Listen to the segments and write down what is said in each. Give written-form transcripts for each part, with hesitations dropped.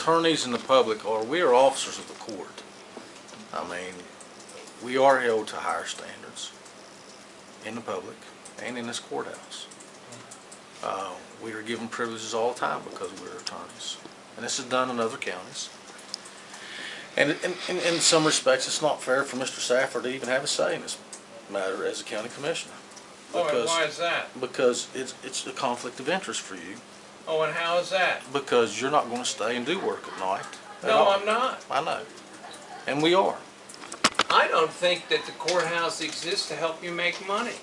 attorneys and the public we are officers of the court. I mean, we are held to higher standards in the public and in this courthouse. We are given privileges all the time because we're attorneys. And this is done in other counties. And in some respects, it's not fair for Mr. Safford to even have a say in this matter as a county commissioner. Oh, and why is that? Because it's a conflict of interest for you. Oh, and how is that? Because you're not going to stay and do work at night. No, I'm not. I know. And we are. I don't think that the courthouse exists to help you make money.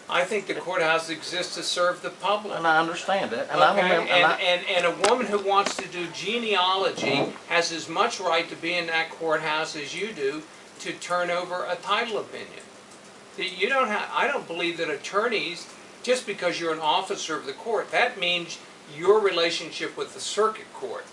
I think the courthouse exists to serve the public. And I understand that. And okay? And a woman who wants to do genealogy has as much right to be in that courthouse as you do to turn over a title opinion. You don't have, I don't believe that attorneys, just because you're an officer of the court, that means your relationship with the circuit court.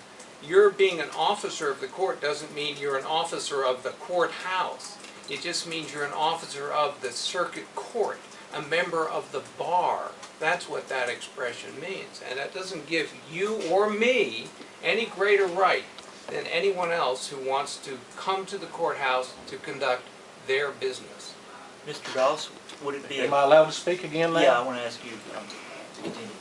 Your being an officer of the court doesn't mean you're an officer of the courthouse. It just means you're an officer of the circuit court, a member of the bar. That's what that expression means. And that doesn't give you or me any greater right than anyone else who wants to come to the courthouse to conduct their business. Mr. Doss, would it be... Am I allowed to speak again now? Yeah, I want to ask you to continue.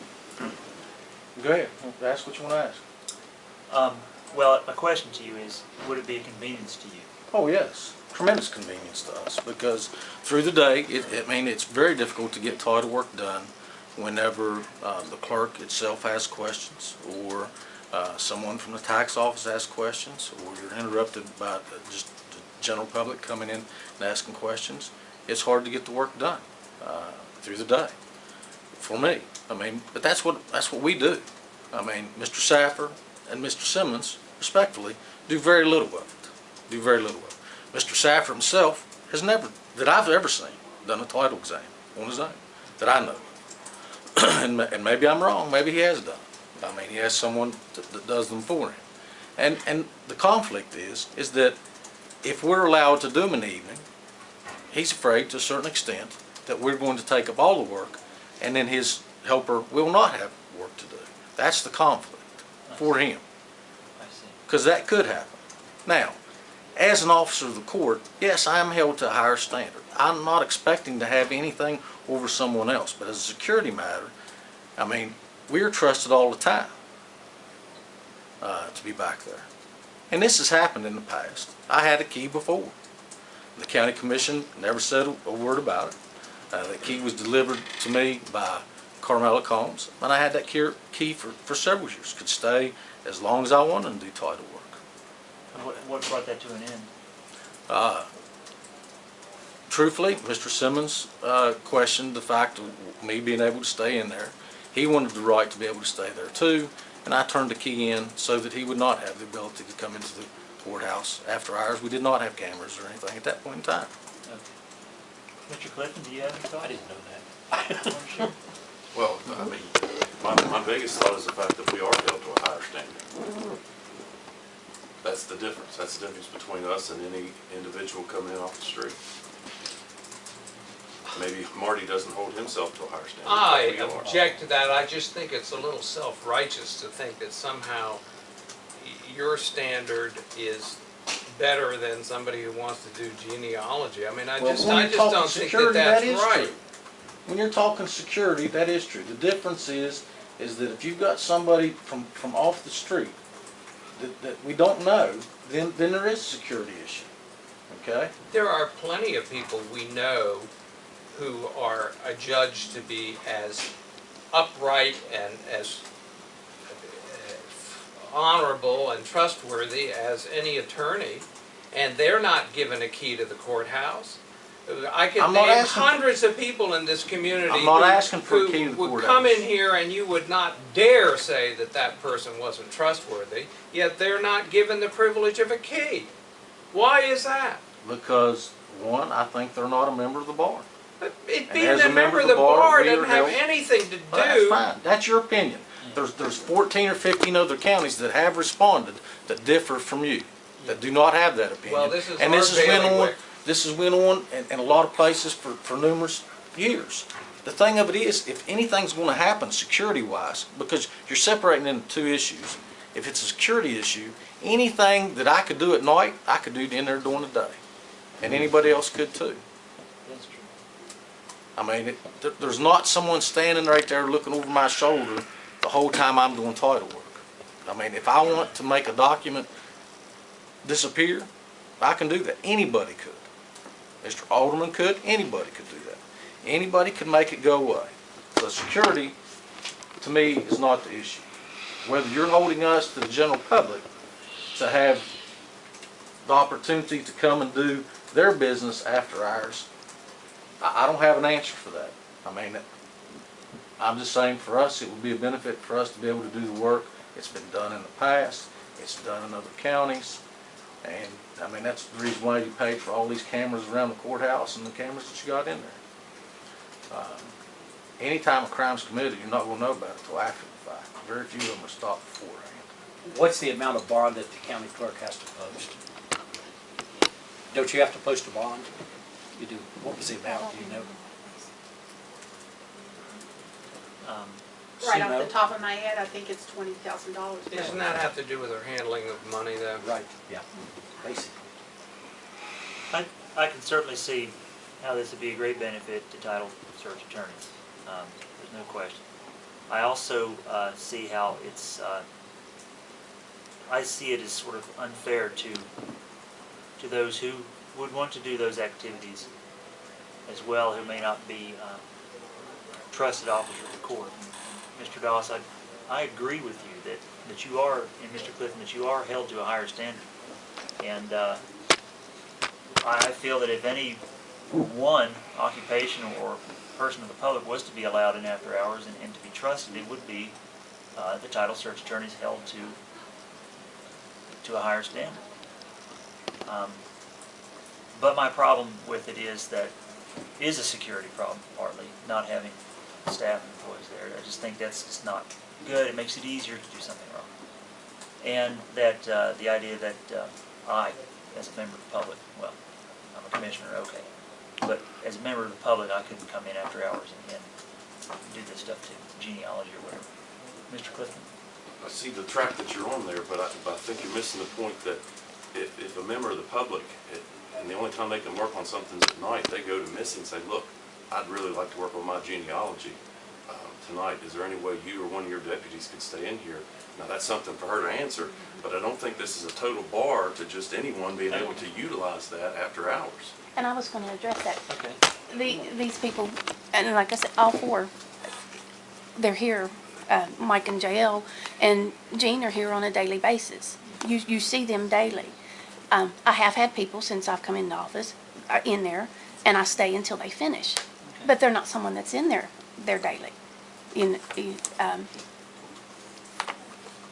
Go ahead. Ask what you want to ask. Well, my question to you is, would it be a convenience to you? Oh, yes. Tremendous convenience to us because through the day, I mean, it's very difficult to get title work done whenever the clerk itself asks questions or someone from the tax office asks questions or you're interrupted by just the general public coming in and asking questions. It's hard to get the work done through the day for me. I mean, but that's what we do. I mean, Mr. Safford and Mr. Simmons, respectfully, do very little of it. Do very little of it. Mr. Safford himself has never, that I've ever seen, done a title exam on his own, that I know. and maybe I'm wrong. Maybe he has done. I mean, he has someone that does them for him. And the conflict is that if we're allowed to do them in the evening, he's afraid to a certain extent that we're going to take up all the work and then his helper will not have work to do. That's the conflict for him. Because that could happen. Now, as an officer of the court, yes, I am held to a higher standard. I'm not expecting to have anything over someone else, but as a security matter, I mean, we're trusted all the time to be back there. And this has happened in the past. I had a key before. The county commission never said a word about it. The key was delivered to me by Carmela Combs, and I had that key for several years. Could stay as long as I wanted and do title work. What brought that to an end? Truthfully, Mr. Simmons questioned the fact of me being able to stay in there. He wanted the right to be able to stay there too, and I turned the key in so that he would not have the ability to come into the courthouse after hours. We did not have cameras or anything at that point in time. Mr. Clifton, do you have any thoughts? I didn't know that. Sure. Well, I mean, my biggest thought is the fact that we are held to a higher standard. That's the difference. That's the difference between us and any individual coming in off the street. Maybe Marty doesn't hold himself to a higher standard. I object to that. I just think it's a little self-righteous to think that somehow your standard is better than somebody who wants to do genealogy. I mean, I just don't think that that's right. When you're talking security, that is true. The difference is that if you've got somebody from off the street that we don't know, then there is a security issue. Okay? There are plenty of people we know who are adjudged to be as upright and as honorable and trustworthy as any attorney, and they're not given a key to the courthouse. I can name hundreds of people in this community who would come in here and you would not dare say that that person wasn't trustworthy, yet they're not given the privilege of a key. Why is that? Because, one, I think they're not a member of the bar. But being a member of the bar doesn't have anything to do. That's fine. That's your opinion. There's 14 or 15 other counties that have responded that differ from you, that do not have that opinion. Well, this is and this has went on in a lot of places for numerous years. The thing of it is, if anything's going to happen security-wise, because you're separating into two issues, if it's a security issue, anything that I could do at night, I could do in there during the day. And anybody else could too. That's true. I mean, there's not someone standing right there looking over my shoulder the whole time I'm doing title work. I mean, if I want to make a document disappear, I can do that. Anybody could. Mr. Alderman could. Anybody could do that. Anybody could make it go away. So security, to me, is not the issue. Whether you're holding us to the general public to have the opportunity to come and do their business after hours, I don't have an answer for that. I mean, I'm just saying for us, it would be a benefit for us to be able to do the work. It's been done in the past. It's done in other counties. And, I mean, that's the reason why you pay for all these cameras around the courthouse and the cameras that you got in there. Anytime a crime's committed, you're not going to know about it until after the fact. Very few of them are stopped beforehand. What's the amount of bond that the county clerk has to post? Don't you have to post a bond? You do. What was the amount, do you know? Right See, off no? the top of my head, I think it's $20,000. Doesn't that have to do with her handling of money though? Right, yeah, basically. I can certainly see how this would be a great benefit to title search attorneys. There's no question. I also see how it's, I see it as sort of unfair to those who would want to do those activities as well, who may not be trusted officers of the court. Mr. Doss, I agree with you that you are, and Mr. Clifton, that you are held to a higher standard. And I feel that if any one occupation or person of the public was to be allowed in after hours and to be trusted, it would be the title search attorneys held to a higher standard. But my problem with it is that is a security problem, partly, not having staff and employees there. I just think that's just not good. It makes it easier to do something wrong. And that the idea that I, as a member of the public, well, I'm a commissioner, okay, but as a member of the public, I couldn't come in after hours and do this stuff to genealogy or whatever. Mr. Clifton? I see the track that you're on there, but I think you're missing the point that if a member of the public, and the only time they can work on something is at night, they go to Missy and say, look, I'd really like to work on my genealogy tonight. Is there any way you or one of your deputies could stay in here? Now, that's something for her to answer, but I don't think this is a total bar to just anyone being able to utilize that after hours. And I was going to address that. Okay. These people, and like I said, all four, they're here. Mike and JL and Jean are here on a daily basis. You see them daily. I have had people since I've come into office in there, and I stay until they finish. But they're not someone that's in there daily.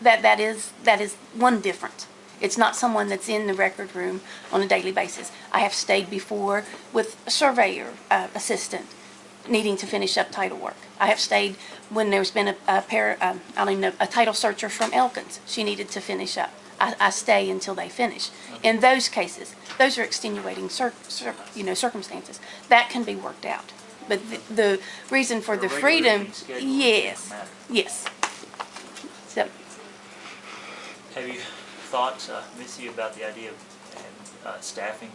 That is one difference. It's not someone that's in the record room on a daily basis. I have stayed before with a surveyor assistant needing to finish up title work. I have stayed when there's been a title searcher from Elkins. She needed to finish up. I stay until they finish. In those cases, those are extenuating circumstances. That can be worked out. But the reason for the freedom, yes, yes. So, Have you thought, Missy, about the idea of staffing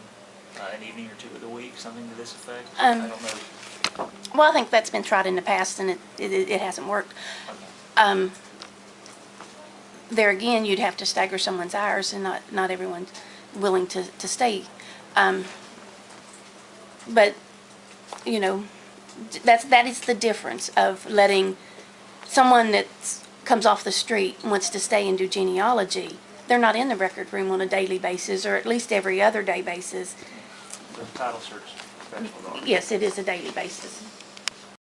an evening or two of the week, something to this effect? I don't know. well, I think that's been tried in the past, and it hasn't worked. Okay. There again, you'd have to stagger someone's hours, and not everyone's willing to stay. But you know, that is the difference of letting someone that comes off the street and wants to stay and do genealogy. They're not in the record room on a daily basis, or at least every other day basis. The title search professional. Yes, it is a daily basis.